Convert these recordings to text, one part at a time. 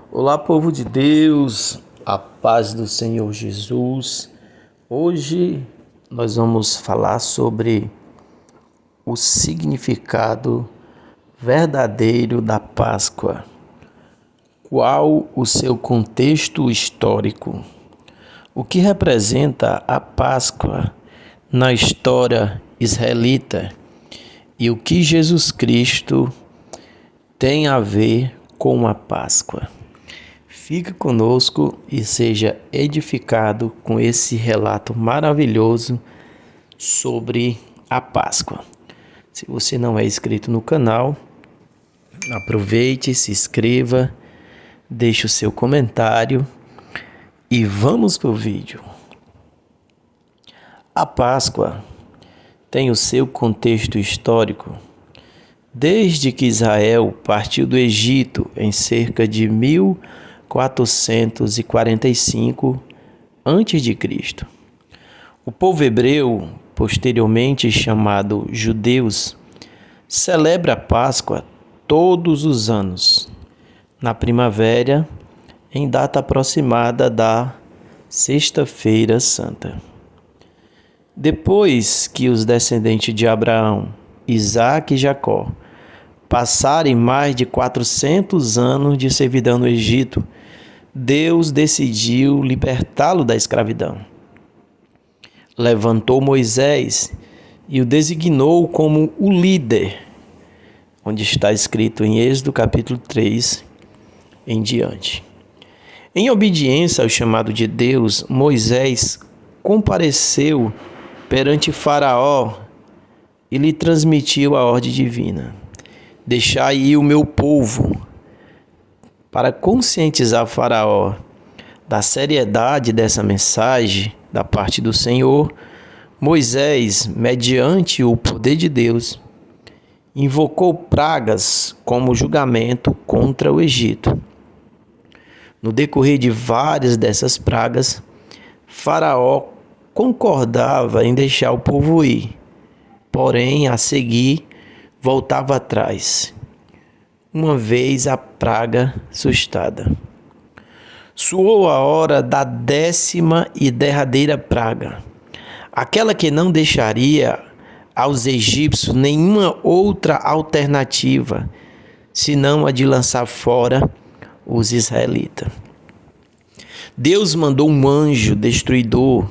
Olá, povo de Deus, a paz do Senhor Jesus. Hoje nós vamos falar sobre o significado verdadeiro da Páscoa. Qual o seu contexto histórico? O que representa a Páscoa na história israelita e o que Jesus Cristo tem a ver com a Páscoa? Fique conosco e seja edificado com esse relato maravilhoso sobre a Páscoa. Se você não é inscrito no canal, aproveite, se inscreva, deixe o seu comentário e vamos para o vídeo. A Páscoa tem o seu contexto histórico. Desde que Israel partiu do Egito em cerca de 1445 a.C., o povo hebreu, posteriormente chamado judeus, celebra a Páscoa todos os anos, na primavera, em data aproximada da Sexta-feira Santa. Depois que os descendentes de Abraão, Isaque e Jacó passarem mais de 400 anos de servidão no Egito, Deus decidiu libertá-lo da escravidão. Levantou Moisés e o designou como o líder, onde está escrito em Êxodo capítulo 3 em diante. Em obediência ao chamado de Deus, Moisés compareceu perante Faraó e lhe transmitiu a ordem divina: deixai ir o meu povo. Para conscientizar Faraó da seriedade dessa mensagem da parte do Senhor, Moisés, mediante o poder de Deus, invocou pragas como julgamento contra o Egito. No decorrer de várias dessas pragas, Faraó concordava em deixar o povo ir, porém, a seguir, voltava atrás, uma vez a praga sustada. Soou a hora da 10ª e derradeira praga, aquela que não deixaria aos egípcios nenhuma outra alternativa, senão a de lançar fora os israelitas. Deus mandou um anjo destruidor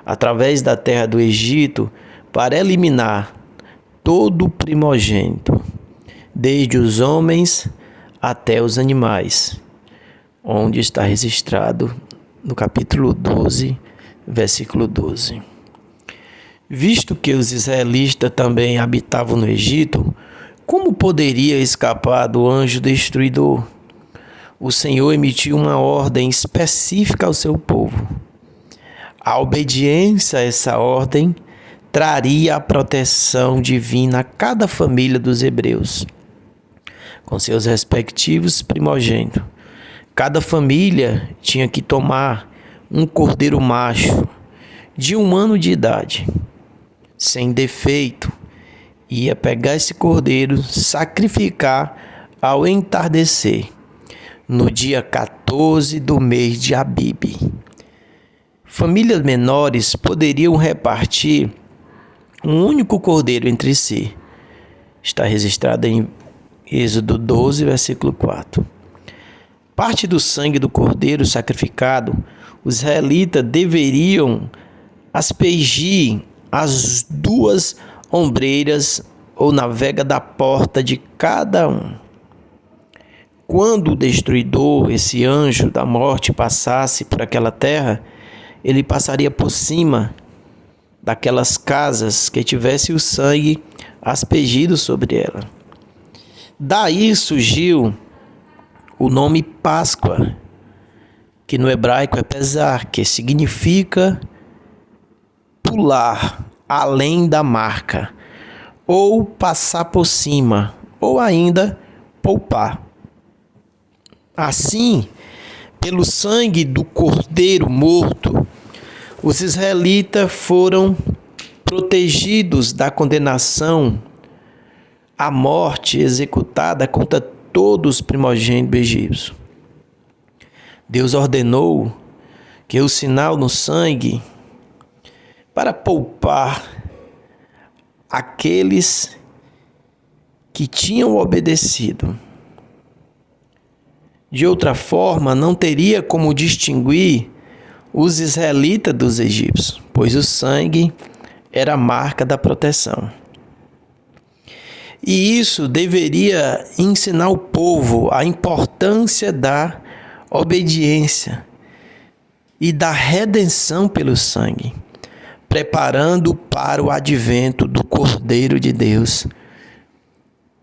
através da terra do Egito para eliminar todo primogênito, desde os homens até os animais, onde está registrado no capítulo 12, versículo 12. Visto que os israelitas também habitavam no Egito, como poderia escapar do anjo destruidor? O Senhor emitiu uma ordem específica ao seu povo. A obediência a essa ordem traria a proteção divina a cada família dos hebreus, com seus respectivos primogênitos. Cada família tinha que tomar um cordeiro macho de 1 ano de idade, sem defeito, e ia pegar esse cordeiro, sacrificar ao entardecer, no dia 14 do mês de Abibe. Famílias menores poderiam repartir um único cordeiro entre si. Está registrado em Êxodo 12, versículo 4. Parte do sangue do cordeiro sacrificado, os israelitas deveriam aspergir as 2 ombreiras ou na vega da porta de cada um. Quando o destruidor, esse anjo da morte, passasse por aquela terra, ele passaria por cima daquelas casas que tivesse o sangue aspergido sobre ela. Daí surgiu o nome Páscoa, que no hebraico é pesar, que significa pular além da marca, ou passar por cima, ou ainda poupar. Assim, pelo sangue do cordeiro morto, os israelitas foram protegidos da condenação à morte executada contra todos os primogênitos egípcios. Deus ordenou que o sinal no sangue para poupar aqueles que tinham obedecido. De outra forma, não teria como distinguir os israelitas dos egípcios, pois o sangue era a marca da proteção. E isso deveria ensinar o povo a importância da obediência e da redenção pelo sangue, preparando para o advento do Cordeiro de Deus,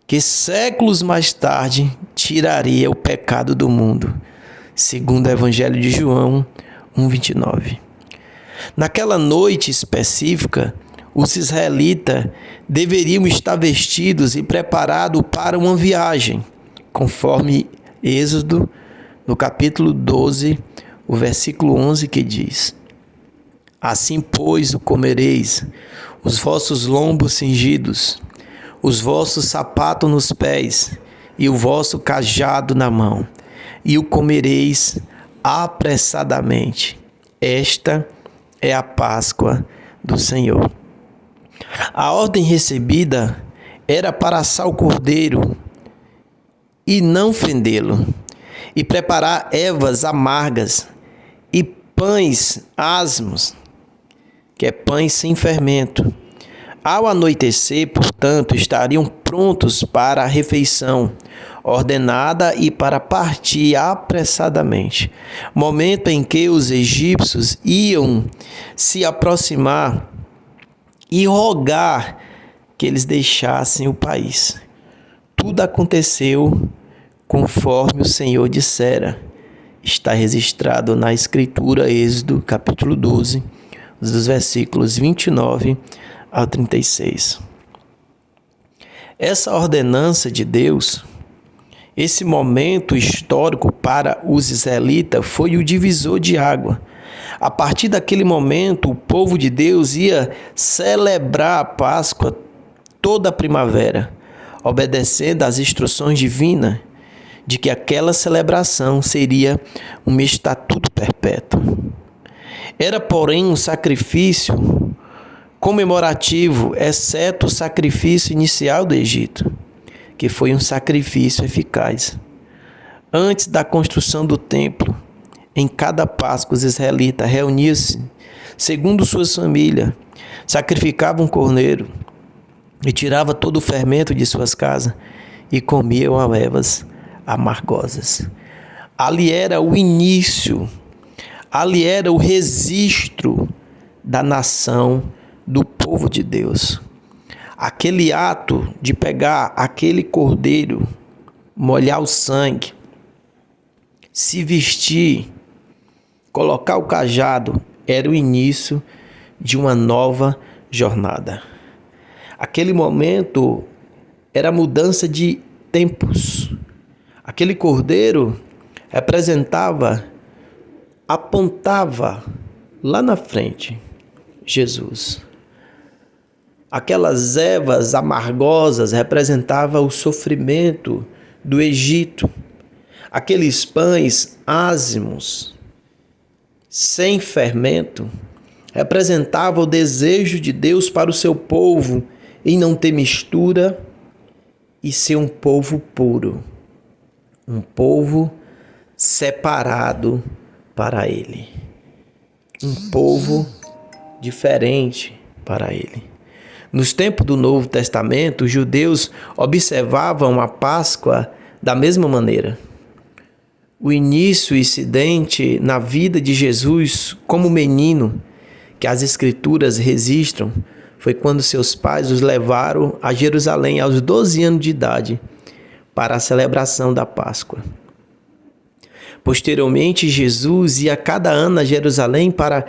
que séculos mais tarde tiraria o pecado do mundo, segundo o Evangelho de João 1:29. Naquela noite específica, os israelitas deveriam estar vestidos e preparados para uma viagem, conforme Êxodo, no capítulo 12, o versículo 11, que diz: Assim, pois, o comereis, os vossos lombos cingidos, os vossos sapatos nos pés e o vosso cajado na mão, e o comereis apressadamente. Esta é a Páscoa do Senhor. A ordem recebida era para assar o cordeiro e não fendê-lo, e preparar ervas amargas e pães asmos, que é pães sem fermento. Ao anoitecer, portanto, estariam prontos para a refeição ordenada e para partir apressadamente. Momento em que os egípcios iam se aproximar e rogar que eles deixassem o país. Tudo aconteceu conforme o Senhor dissera. Está registrado na Escritura, Êxodo, capítulo 12, dos versículos 29 ao 36. Essa ordenança de Deus, esse momento histórico para os israelitas, foi o divisor de água. A partir daquele momento, o povo de Deus ia celebrar a Páscoa toda a primavera, obedecendo às instruções divinas de que aquela celebração seria um estatuto perpétuo. Era, porém, um sacrifício comemorativo, exceto o sacrifício inicial do Egito, que foi um sacrifício eficaz. Antes da construção do templo, em cada Páscoa, os israelitas reuniam-se, segundo suas famílias, sacrificavam um cordeiro e tiravam todo o fermento de suas casas e comiam as ervas amargosas. Ali era o início, ali era o registro da nação, do povo de Deus. Aquele ato de pegar aquele cordeiro, molhar o sangue, se vestir, colocar o cajado, era o início de uma nova jornada. Aquele momento era a mudança de tempos. Aquele cordeiro representava, apontava lá na frente Jesus. Aquelas ervas amargosas representavam o sofrimento do Egito. Aqueles pães ázimos, sem fermento, representavam o desejo de Deus para o seu povo em não ter mistura e ser um povo puro, um povo separado para Ele, um povo diferente para Ele. Nos tempos do Novo Testamento, os judeus observavam a Páscoa da mesma maneira. O início incidente na vida de Jesus como menino, que as Escrituras registram, foi quando seus pais os levaram a Jerusalém aos 12 anos de idade para a celebração da Páscoa. Posteriormente, Jesus ia cada ano a Jerusalém para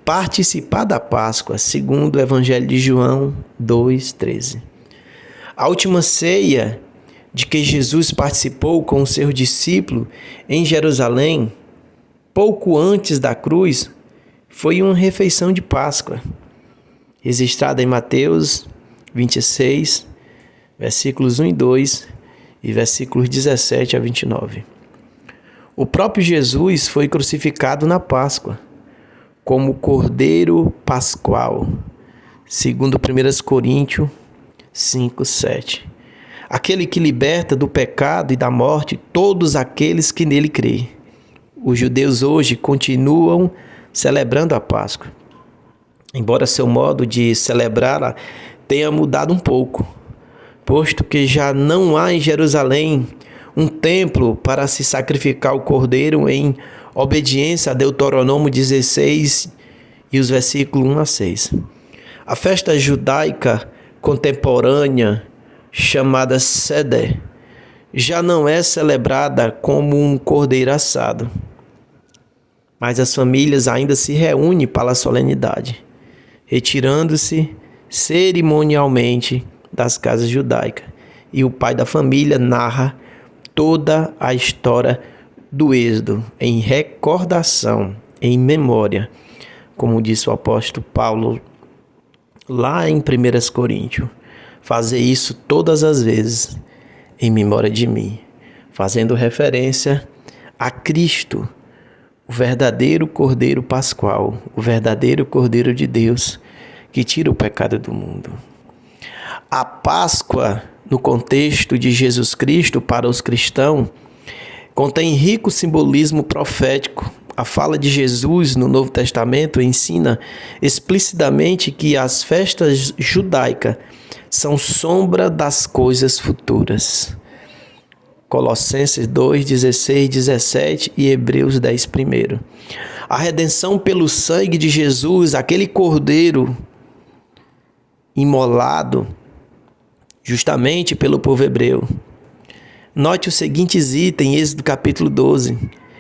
participar da Páscoa, segundo o Evangelho de João 2:13. A última ceia de que Jesus participou com o seu discípulo em Jerusalém, pouco antes da cruz, foi uma refeição de Páscoa, registrada em Mateus 26, versículos 1 e 2 e versículos 17 a 29. O próprio Jesus foi crucificado na Páscoa, como Cordeiro Pascual, segundo 1 Coríntios 5:7. Aquele que liberta do pecado e da morte todos aqueles que nele creem. Os judeus hoje continuam celebrando a Páscoa, embora seu modo de celebrá-la tenha mudado um pouco, posto que já não há em Jerusalém um templo para se sacrificar o cordeiro em obediência a Deuteronômio 16 e os versículos 1 a 6. A festa judaica contemporânea, chamada Seder, já não é celebrada como um cordeiro assado, mas as famílias ainda se reúnem para a solenidade, retirando-se cerimonialmente das casas judaicas, e o pai da família narra toda a história do Êxodo em recordação, em memória, como disse o apóstolo Paulo lá em 1 Coríntios. Fazer isso todas as vezes em memória de mim, fazendo referência a Cristo, o verdadeiro Cordeiro Pascual, o verdadeiro Cordeiro de Deus que tira o pecado do mundo. A Páscoa, no contexto de Jesus Cristo para os cristãos, contém rico simbolismo profético. A fala de Jesus no Novo Testamento ensina explicitamente que as festas judaicas são sombra das coisas futuras. Colossenses 2, 16, 17 e Hebreus 10, 1. A redenção pelo sangue de Jesus, aquele cordeiro imolado justamente pelo povo hebreu. Note os seguintes itens, Êxodo capítulo 12,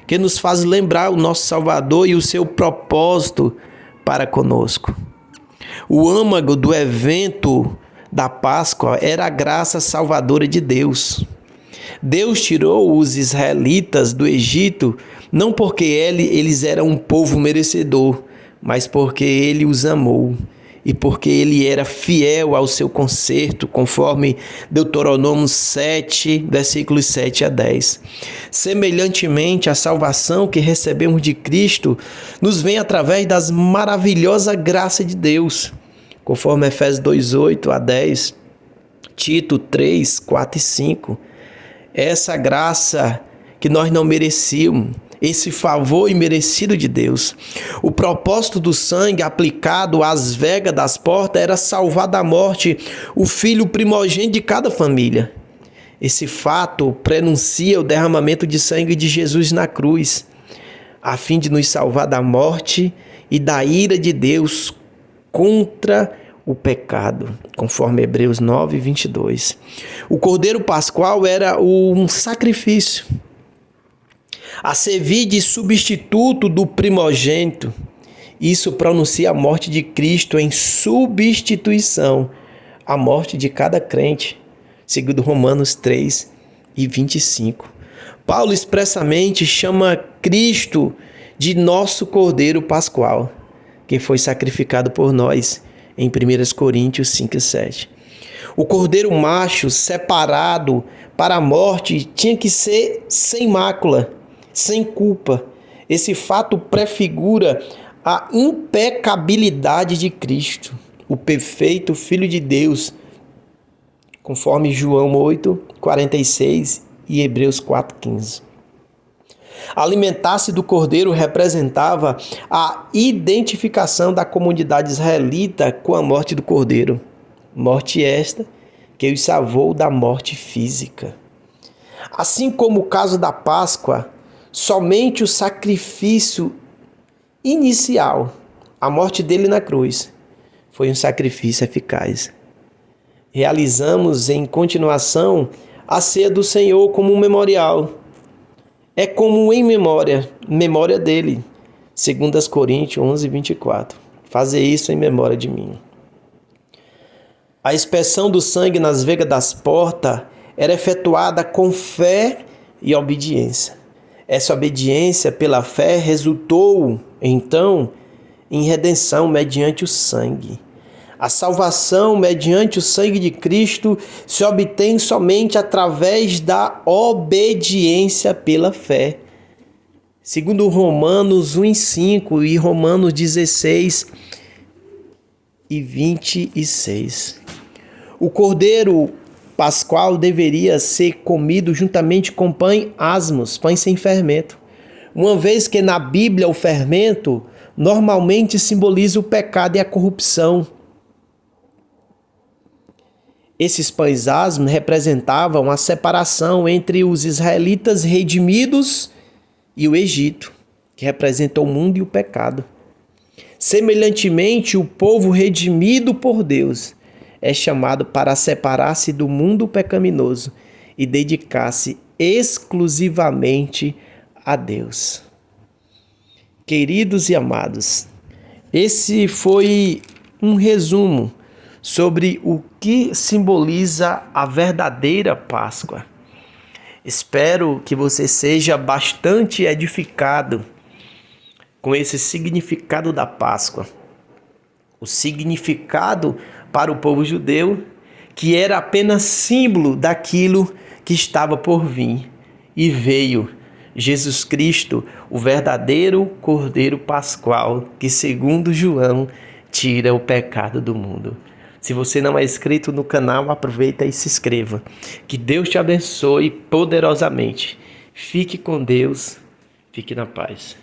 que nos faz lembrar o nosso Salvador e o seu propósito para conosco. O âmago do evento da Páscoa era a graça salvadora de Deus. Deus tirou os israelitas do Egito não porque eles eram um povo merecedor, mas porque ele os amou e porque ele era fiel ao seu conserto, conforme Deuteronômio 7, versículos 7 a 10. Semelhantemente, a salvação que recebemos de Cristo nos vem através das maravilhosas graças de Deus, conforme Efésios 2, 8 a 10, Tito 3, 4 e 5. Essa graça que nós não merecíamos, esse favor imerecido de Deus. O propósito do sangue aplicado às vegas das portas era salvar da morte o filho primogênito de cada família. Esse fato prenuncia o derramamento de sangue de Jesus na cruz, a fim de nos salvar da morte e da ira de Deus contra o pecado, conforme Hebreus 9, 22. O Cordeiro Pascual era um sacrifício a servir de substituto do primogênito. Isso pronuncia a morte de Cristo em substituição à morte de cada crente, segundo Romanos 3 e 25. Paulo expressamente chama Cristo de nosso Cordeiro Pascual, que foi sacrificado por nós, em 1 Coríntios 5 e 7. O cordeiro macho separado para a morte tinha que ser sem mácula, sem culpa. Esse fato prefigura a impecabilidade de Cristo, o perfeito Filho de Deus, conforme João 8, 46 e Hebreus 4, 15. Alimentar-se do cordeiro representava a identificação da comunidade israelita com a morte do cordeiro. Morte esta que os salvou da morte física. Assim como o caso da Páscoa, somente o sacrifício inicial, a morte dele na cruz, foi um sacrifício eficaz. Realizamos em continuação a ceia do Senhor como um memorial. É como em memória dele. 2 Coríntios 11, 24. Fazer isso em memória de mim. A expressão do sangue nas vegas das portas era efetuada com fé e obediência. Essa obediência pela fé resultou, então, em redenção mediante o sangue. A salvação mediante o sangue de Cristo se obtém somente através da obediência pela fé. Segundo Romanos 1:5 e Romanos 16:26. O cordeiro pascual deveria ser comido juntamente com pães asmos, pães sem fermento, uma vez que na Bíblia o fermento normalmente simboliza o pecado e a corrupção. Esses pães asmos representavam a separação entre os israelitas redimidos e o Egito, que representa o mundo e o pecado. Semelhantemente, o povo redimido por Deus é chamado para separar-se do mundo pecaminoso e dedicar-se exclusivamente a Deus. Queridos e amados, esse foi um resumo sobre o que simboliza a verdadeira Páscoa. Espero que você seja bastante edificado com esse significado da Páscoa. O significado para o povo judeu, que era apenas símbolo daquilo que estava por vir. E veio Jesus Cristo, o verdadeiro Cordeiro Pascual, que segundo João, tira o pecado do mundo. Se você não é inscrito no canal, aproveita e se inscreva. Que Deus te abençoe poderosamente. Fique com Deus, fique na paz.